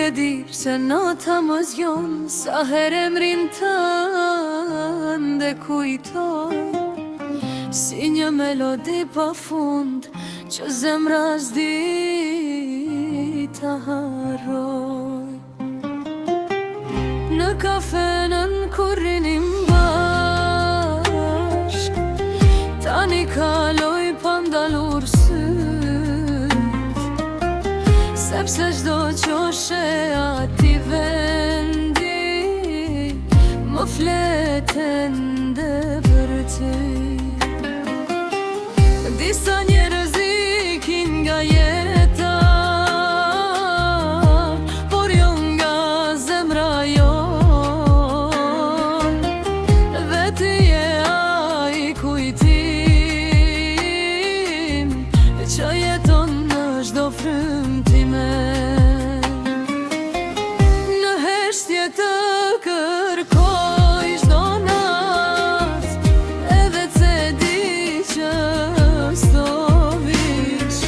e di pse nata më zgjon, sa herë emrin tënde kujtoj, si një melodi pa fund që zemra s'di ta harroj. Në kafenën kur rinim bashk, tani kaloj pa ndalur syt, sepse çdo qoshe ati vendi më fleten dhe për ty. Disa njerëz ikin nga jeta, por jo nga zemra jon. Dhe ti je ai kujtim që jeton në çdo frymë time. Në heshtje të kërkoj çdo natë, edhe pse di që s'do vish,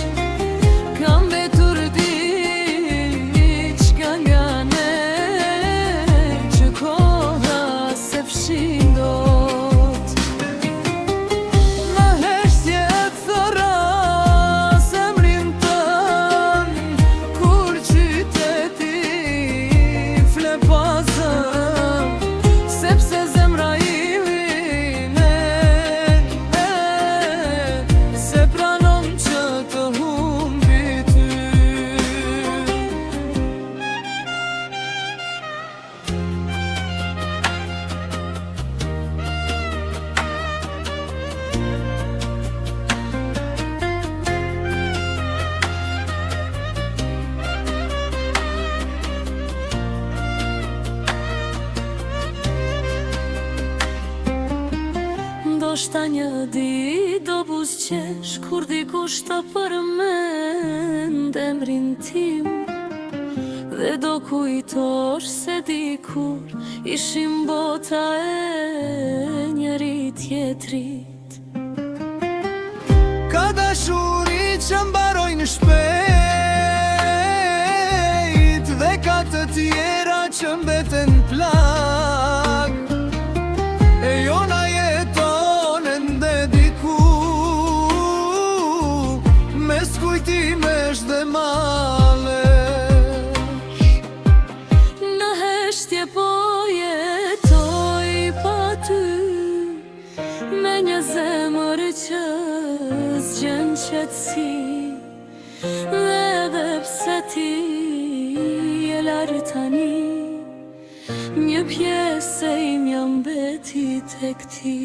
kam mbetur diçka nga ne që koha se fshin dot. Në heshtje thora zemrin tën, kur qyteti fle pa zëm, sepse zemra ime se pranon që të humbi ty. Ndoshta një di do buzqesh kur dikush të përmend emrin tim, dhe do kujtosh se dikur ishim bota e njëri tjetrit. Ka dashuri që mbarojnë shpejt, dhe ka të tjera që mbeten plak. E jona jeton ende diku, mes kujtimesh dhe malesh. Në heshtje po jetoj pa ty, me një zemër që s'gjen qetësi, dhe edhe pse ti je larg tani, një pjesë e imja mbeti tek ti.